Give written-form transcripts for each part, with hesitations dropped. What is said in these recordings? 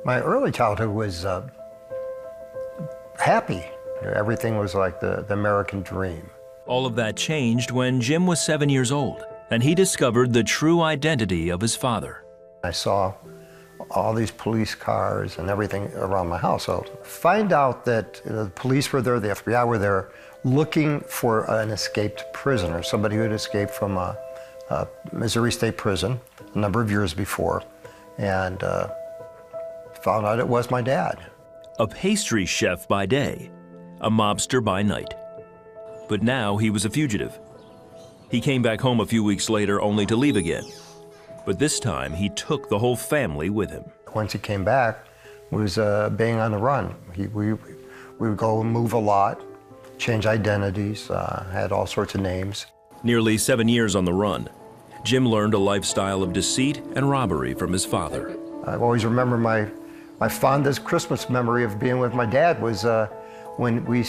My early childhood was happy. Everything was like the American dream. All of that changed when Jim was 7 years old, and he discovered the true identity of his father. I saw all these police cars and everything around my household. Find out that the police were there, the FBI were there, looking for an escaped prisoner, somebody who had escaped from a Missouri State Prison a number of years before, and found out it was my dad. A pastry chef by day, a mobster by night. But now he was a fugitive. He came back home a few weeks later only to leave again. But this time he took the whole family with him. Once he came back, was being on the run. We would go and move a lot, change identities, had all sorts of names. Nearly 7 years on the run, Jim learned a lifestyle of deceit and robbery from his father. I always remember my fondest Christmas memory of being with my dad was when we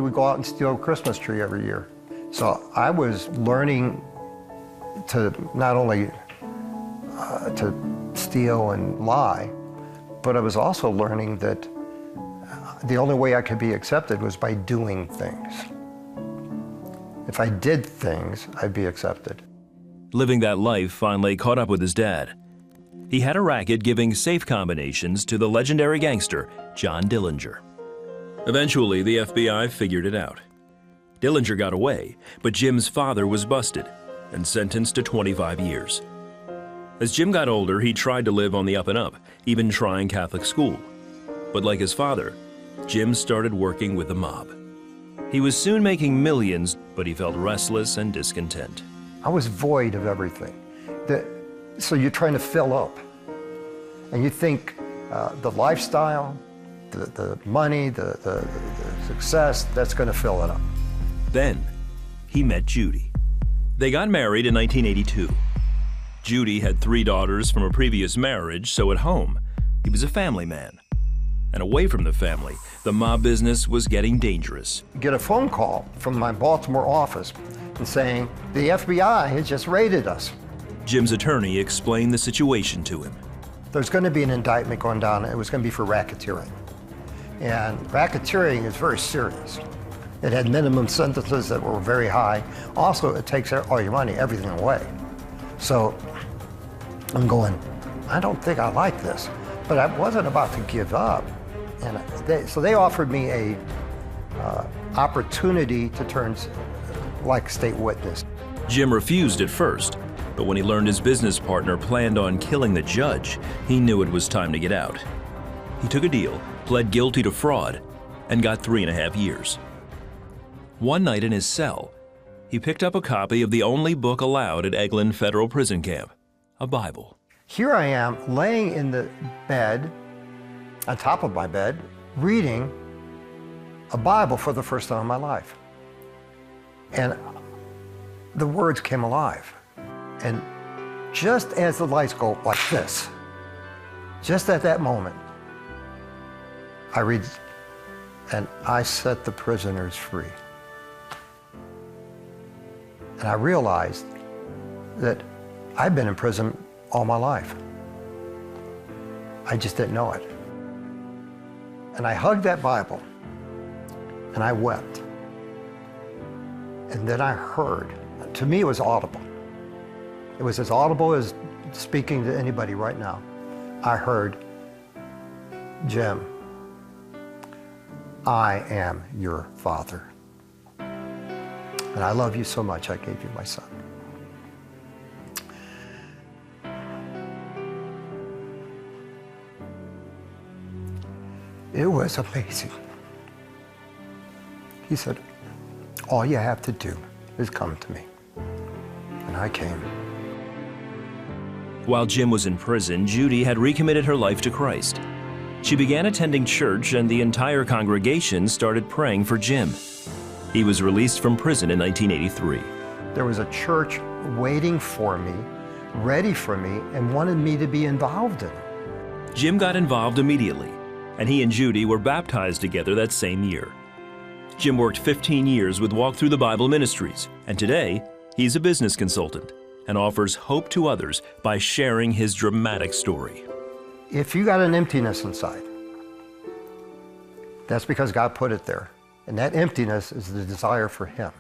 would go out and steal a Christmas tree every year. So I was learning to not only to steal and lie, but I was also learning that the only way I could be accepted was by doing things. If I did things, I'd be accepted. Living that life finally caught up with his dad. He had a racket giving safe combinations to the legendary gangster, John Dillinger. Eventually, the FBI figured it out. Dillinger got away, but Jim's father was busted and sentenced to 25 years. As Jim got older, he tried to live on the up and up, even trying Catholic school. But like his father, Jim started working with the mob. He was soon making millions, but he felt restless and discontent. I was void of everything. So you're trying to fill up. And you think the lifestyle, the money, the success, that's going to fill it up. Then he met Judy. They got married in 1982. Judy had 3 daughters from a previous marriage, so at home, he was a family man. And away from the family, the mob business was getting dangerous. Get a phone call from my Baltimore office and saying, the FBI has just raided us. Jim's attorney explained the situation to him. There's going to be an indictment going down. It was going to be for racketeering. And racketeering is very serious. It had minimum sentences that were very high. Also, it takes all your money, everything away. So I'm going, I don't think I like this. But I wasn't about to give up. And so they offered me a opportunity to turn like state witness. Jim refused at first, but when he learned his business partner planned on killing the judge, he knew it was time to get out. He took a deal, pled guilty to fraud, and got 3.5 years. One night in his cell, he picked up a copy of the only book allowed at Eglin Federal Prison Camp, a Bible. Here I am, laying in the bed, on top of my bed, reading a Bible for the first time in my life. And the words came alive. And just as the lights go like this, just at that moment, I read, and I set the prisoners free. And I realized that I've been in prison all my life. I just didn't know it. And I hugged that Bible, and I wept. And then I heard, to me it was audible. It was as audible as speaking to anybody right now. I heard, Jim, I am your father. And I love you so much, I gave you my son. It was amazing. He said, all you have to do is come to me. And I came. While Jim was in prison, Judy had recommitted her life to Christ. She began attending church, and the entire congregation started praying for Jim. He was released from prison in 1983. There was a church waiting for me, ready for me, and wanted me to be involved in it. Jim got involved immediately, and he and Judy were baptized together that same year. Jim worked 15 years with Walk Through the Bible Ministries, and today he's a business consultant and offers hope to others by sharing his dramatic story. If you got an emptiness inside, that's because God put it there. And that emptiness is the desire for Him.